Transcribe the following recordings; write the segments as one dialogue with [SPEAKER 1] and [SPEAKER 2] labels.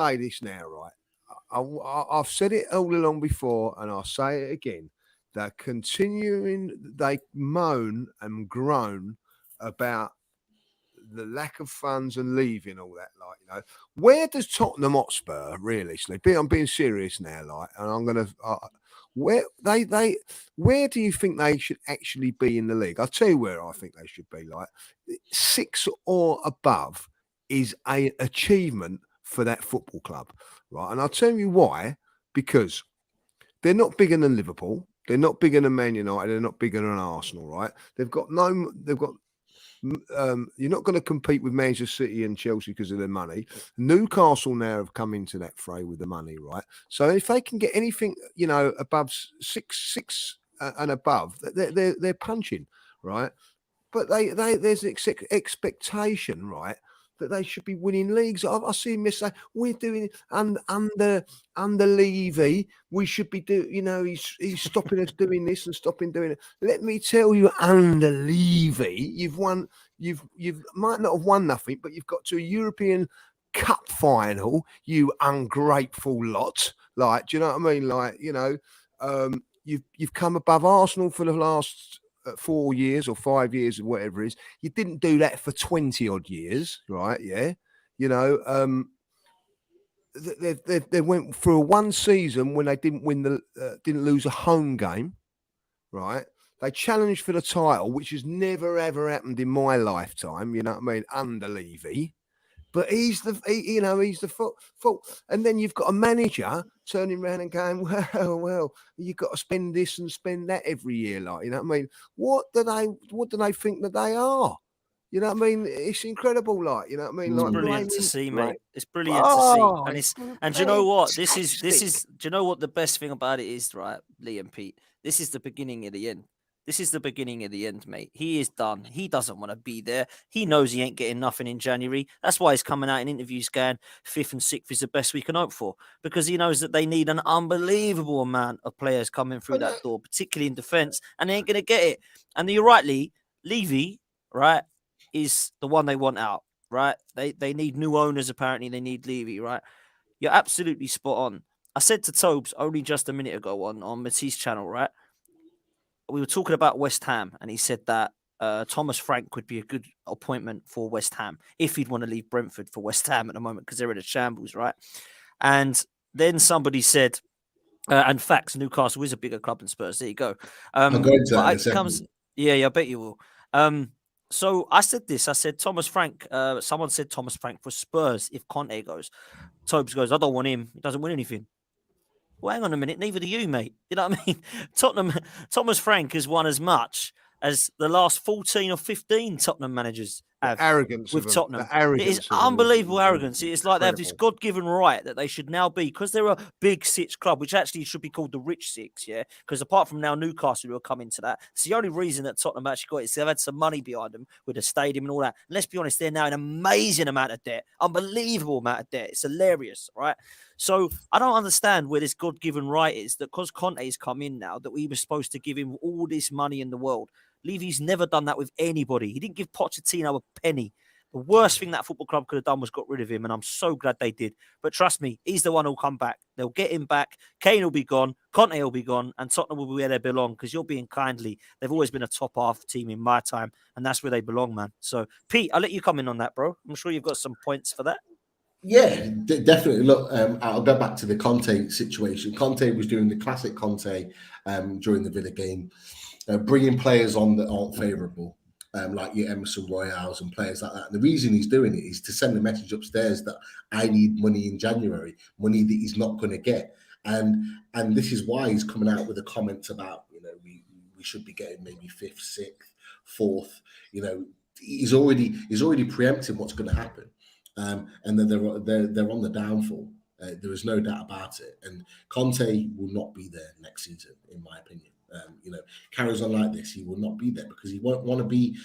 [SPEAKER 1] say this now, right? I've said it all along before, and I'll say it again. They're continuing. They moan and groan about the lack of funds and leaving all that. Where does Tottenham Hotspur realistically? I'm being serious now, and I'm gonna. Where where do you think they should actually be in the league? I'll tell you where I think they should be. 6 or above is a achievement for that football club, right? And I'll tell you why. Because they're not bigger than Liverpool. They're not bigger than Man United. They're not bigger than Arsenal, right? They've got you're not going to compete with Manchester City and Chelsea because of their money. Newcastle now have come into that fray with the money, right? So if they can get anything, above six and above, they're punching, right? But there's an expectation, right, that they should be winning leagues. I see him say we're doing it under Levy. We should be he's stopping us doing this and stopping doing it. Let me tell you, under Levy, you've won. You might not have won nothing, but you've got to a European Cup final. You ungrateful lot. Do you know what I mean? You've come above Arsenal for the last 4 years or 5 years or whatever it is. You didn't do that for 20 odd years, right? Yeah. They went through one season when they didn't didn't lose a home game, right? They challenged for the title, which has never ever happened in my lifetime. You know what I mean? Under Levy. But he's the fault. And then you've got a manager turning around and going, well, you've got to spend this and spend that every year. You know what I mean? What do they think that they are? You know what I mean? It's incredible, you know what I mean?
[SPEAKER 2] It's brilliant to see, mate. It's brilliant to see. And do you know what? This is do you know what the best thing about it is, right, Lee and Pete? This is the beginning of the end. This is the beginning of the end, mate. He is done. He doesn't want to be there. He knows he ain't getting nothing in January. That's why he's coming out in interviews going 5th and 6th is the best we can hope for, because he knows that they need an unbelievable amount of players coming through that door, particularly in defence, and they ain't going to get it. And you're right, Lee. Levy, right, is the one they want out, right? They need new owners, apparently. They need Levy, right? You're absolutely spot on. I said to Tobes only just a minute ago on Matisse channel, right? We were talking about West Ham, and he said that Thomas Frank would be a good appointment for West Ham if he'd want to leave Brentford for West Ham at the moment because they're in a shambles, right? And then somebody said, and facts, Newcastle is a bigger club than Spurs. There you go.
[SPEAKER 3] I'll go into that in a second.
[SPEAKER 2] Yeah, I bet you will. So I said this. I said Thomas Frank. Someone said Thomas Frank for Spurs if Conte goes. Tobes goes, I don't want him. He doesn't win anything. Well, hang on a minute. Neither do you, mate. You know what I mean? Thomas Frank has won as much as the last 14 or 15 Tottenham managers have.
[SPEAKER 1] Arrogance
[SPEAKER 2] with Tottenham.
[SPEAKER 1] It
[SPEAKER 2] is unbelievable arrogance. It's like they have this God-given right that they should now be, because they're a big 6 club, which actually should be called the rich 6, yeah? Because apart from now Newcastle who are coming to that, it's the only reason that Tottenham actually got it is they've had some money behind them with the stadium and all that. And let's be honest, they're now an amazing amount of debt, unbelievable amount of debt. It's hilarious, right? So I don't understand where this God-given right is that because Conte's come in now that we were supposed to give him all this money in the world. Levy's never done that with anybody. He didn't give Pochettino a penny. The worst thing that football club could have done was got rid of him, and I'm so glad they did. But trust me, he's the one who'll come back. They'll get him back. Kane will be gone. Conte will be gone, and Tottenham will be where they belong, because you're being kindly. They've always been a top half team in my time, and that's where they belong, man. So, Pete, I'll let you come in on that, bro. I'm sure you've got some points for that.
[SPEAKER 3] Yeah, definitely. Look, I'll go back to the Conte situation. Conte was doing the classic Conte during the Villa game, bringing players on that aren't favourable, like your Emerson Royals and players like that. And the reason he's doing it is to send a message upstairs that I need money in January, money that he's not going to get. And this is why he's coming out with the comments about, we should be getting maybe 5th, 6th, 4th. He's already preempting what's going to happen. And then they're on the downfall. There is no doubt about it. And Conte will not be there next season, in my opinion. Carries on like this, he will not be there because he won't want to be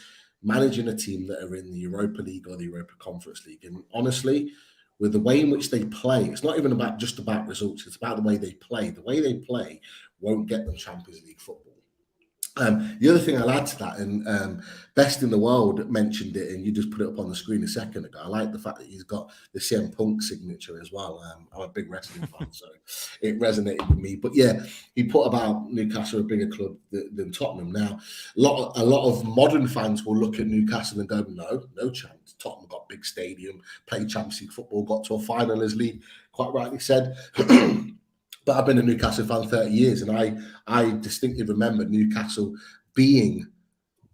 [SPEAKER 3] managing a team that are in the Europa League or the Europa Conference League. And honestly, with the way in which they play, it's not even just about results. It's about the way they play. The way they play won't get them Champions League football. The other thing I'll add to that, and Best in the World mentioned it, and you just put it up on the screen a second ago. I like the fact that he's got the CM Punk signature as well. I'm a big wrestling fan, so it resonated with me. But yeah, he put about Newcastle a bigger club than Tottenham. Now, a lot of modern fans will look at Newcastle and go, no chance. Tottenham got big stadium, played Champions League football, got to a final, as Lee quite rightly said. But I've been a Newcastle fan 30 years, and I distinctly remember Newcastle being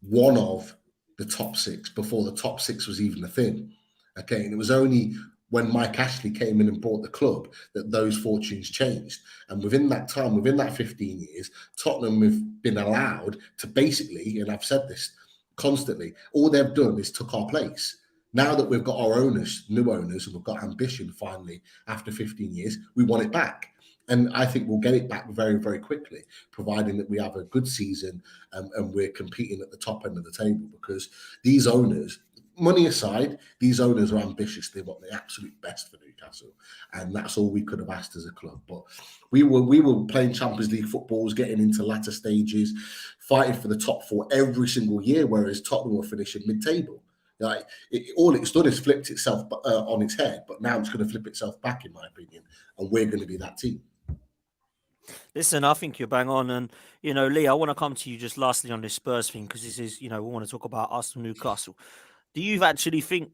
[SPEAKER 3] one of the top six before the top six was even a thing. Okay, and it was only when Mike Ashley came in and bought the club that those fortunes changed. And within that time, within that 15 years, Tottenham have been allowed to basically, and I've said this constantly, all they've done is took our place. Now that we've got our owners, new owners, and we've got ambition finally after 15 years, we want it back. And I think we'll get it back very, very quickly, providing that we have a good season and we're competing at the top end of the table. Because these owners, money aside, these owners are ambitious. They want the absolute best for Newcastle, and that's all we could have asked as a club. But we were playing Champions League footballs, getting into latter stages, fighting for the top four every single year, whereas Tottenham were finishing mid-table. Like all it's done is flipped itself on its head, but now it's going to flip itself back, in my opinion, and we're going to be that team.
[SPEAKER 2] Listen, I think you're bang on. And, Lee, I want to come to you just lastly on this Spurs thing, because this is, we want to talk about Arsenal Newcastle. Do you actually think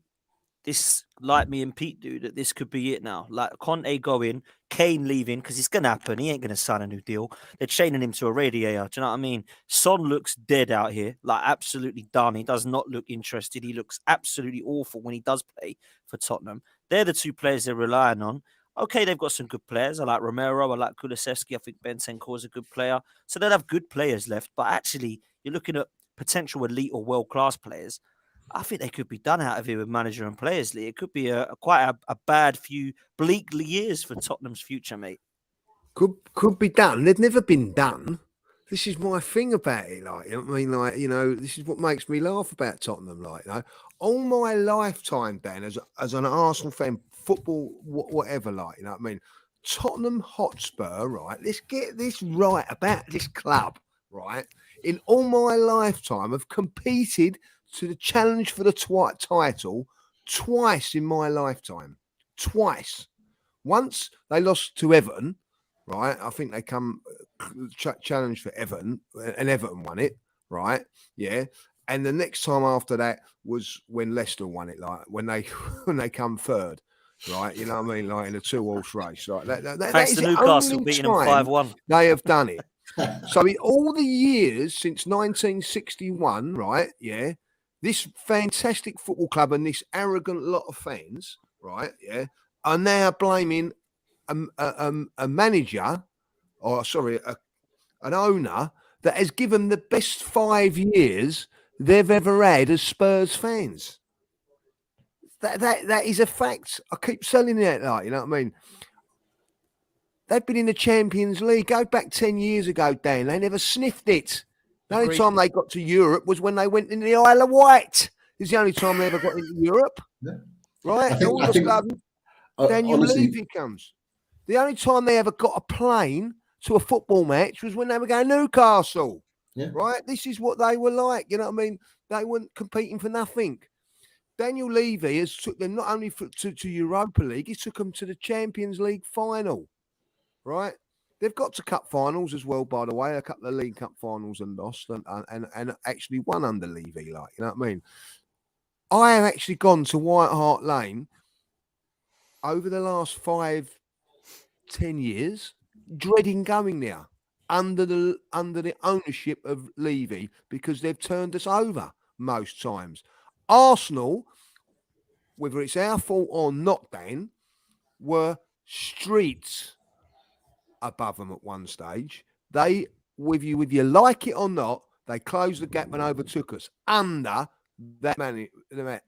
[SPEAKER 2] this, like me and Pete do, that this could be it now? Like Conte going, Kane leaving, because it's going to happen. He ain't going to sign a new deal. They're chaining him to a radiator. Do you know what I mean? Son looks dead out here, like absolutely done. He does not look interested. He looks absolutely awful when he does play for Tottenham. They're the two players they're relying on. Okay, they've got some good players. I like Romero. I like Kulusevski. I think Bentancur is a good player. So they'll have good players left. But actually, you're looking at potential elite or world-class players. I think they could be done out of here with manager and players, Lee. It could be quite a bad few bleak years for Tottenham's future, mate.
[SPEAKER 1] Could be done. They've never been done. This is my thing about it. This is what makes me laugh about Tottenham. All my lifetime, Dan, as an Arsenal fan, football, whatever, Tottenham Hotspur, right? Let's get this right about this club, right? In all my lifetime, I've competed to the challenge for the title twice in my lifetime. Twice. Once they lost to Everton, right? I think they come challenge for Everton, and Everton won it, right? Yeah. And the next time after that was when Leicester won it, when they come third. Right, you know what I mean? Like in a 2-horse race,
[SPEAKER 2] Thanks to Newcastle beating them 5-1.
[SPEAKER 1] They have done it. So in all the years since 1961, right? Yeah, this fantastic football club and this arrogant lot of fans, right? Yeah, are now blaming a manager, an owner that has given the best 5 years they've ever had as Spurs fans. That is a fact. I keep selling it, you know what I mean? They've been in the Champions League. Go back 10 years ago, Dan. They never sniffed it. The only time they got to Europe was when they went into the Isle of Wight. It's the only time they ever got into Europe. Yeah. Right? All of a sudden, Daniel Levy comes. The only time they ever got a plane to a football match was when they were going to Newcastle. Yeah. Right? This is what they were like. You know what I mean? They weren't competing for nothing. Daniel Levy has took them not only to Europa League, he took them to the Champions League final, right? They've got to cup finals as well, by the way, a couple of League Cup finals and lost and actually won under Levy, you know what I mean? I have actually gone to White Hart Lane over the last 5-10 years, dreading going there under the ownership of Levy because they've turned us over most times. Arsenal, whether it's our fault or not, Dan, were streets above them at one stage. They, with you like it or not, they closed the gap and overtook us under that man.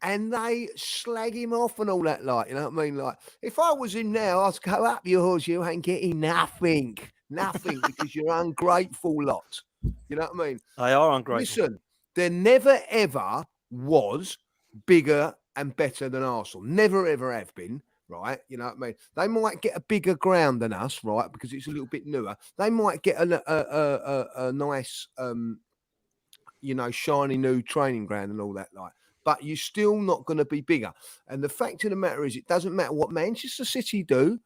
[SPEAKER 1] And they slag him off and all that, you know what I mean? If I was in now, I'd go up yours, you ain't getting nothing, because you're ungrateful lot. You know what I mean?
[SPEAKER 2] They are ungrateful.
[SPEAKER 1] Listen, there never, ever was bigger and better than Arsenal. Never, ever have been, right? You know what I mean? They might get a bigger ground than us, right? Because it's a little bit newer. They might get a nice shiny new training ground and all that, like. But you're still not going to be bigger. And the fact of the matter is, it doesn't matter what Manchester City do.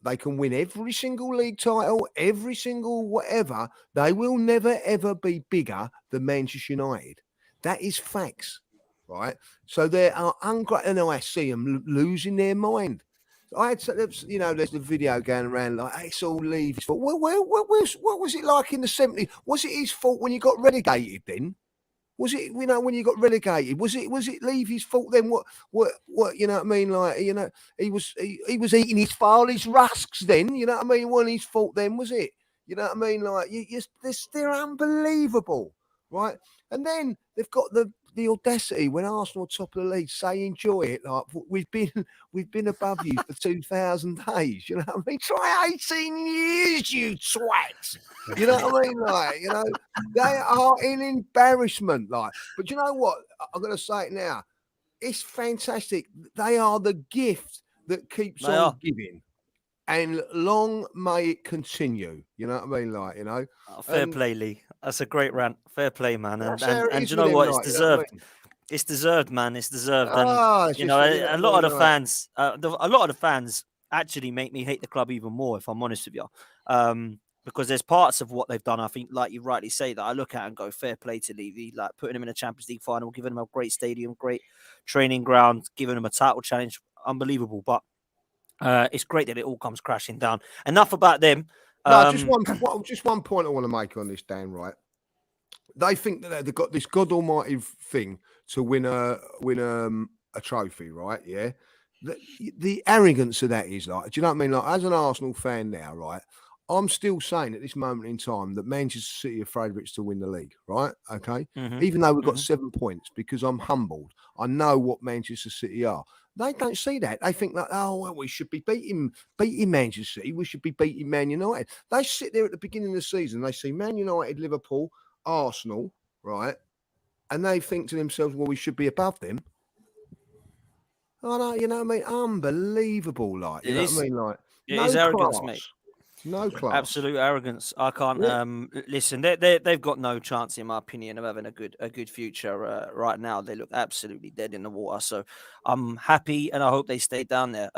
[SPEAKER 1] They can win every single league title, every single whatever. They will never, ever be bigger than Manchester United. That is facts, right? So they are ungrateful. And I see them losing their mind. I had, there's the video going around like, it's all Levy's fault. Well, what was it like in the 70s? Was it his fault when you got relegated then? Was it, when you got relegated? Was it Levy's fault then? What? You know what I mean? Like, he was eating his father's rusks then. You know what I mean? It wasn't his fault then, was it? You know what I mean? Like, they're unbelievable, right? And then they've got the audacity when Arsenal are top of the league, say enjoy it. Like, we've been above you for 2,000 days. You know what I mean? Try 18 years, you twats. You know what I mean? Like, they are in embarrassment. Like, but you know what? I'm going to say it now. It's fantastic. They are the gift that keeps on giving. And long may it continue. You know what I mean? Like,
[SPEAKER 2] fair play, Lee. That's a great rant. Fair play, man. And you
[SPEAKER 1] know
[SPEAKER 2] what?
[SPEAKER 1] It's
[SPEAKER 2] It's deserved. It's deserved, man. It's deserved. And a lot of the fans, a lot of the fans actually make me hate the club even more, if I'm honest with you. Because there's parts of what they've done, I think, like you rightly say, that I look at and go, fair play to Levy, like putting him in a Champions League final, giving him a great stadium, great training ground, giving him a title challenge, unbelievable. But it's great that it all comes crashing down. Enough about them.
[SPEAKER 1] No, just one point I want to make on this, Dan. Right? They think that they've got this God Almighty thing to win a trophy, right? Yeah. The arrogance of that is like, do you know what I mean? Like, as an Arsenal fan now, right? I'm still saying at this moment in time that Manchester City are favourites to win the league, right? Okay. Even though we've got 7 points, because I'm humbled. I know what Manchester City are. They don't see that. They think like, oh, well, we should be beating Manchester City. We should be beating Man United. They sit there at the beginning of the season. They see Man United, Liverpool, Arsenal, right? And they think to themselves, well, we should be above them. Oh, no, you know what I mean? Unbelievable, like, you know what I mean? Like,
[SPEAKER 2] it is arrogance, mate.
[SPEAKER 1] No class.
[SPEAKER 2] Absolute arrogance. I can't listen. They've got no chance, in my opinion, of having a good future right now. They look absolutely dead in the water. So I'm happy, and I hope they stay down there.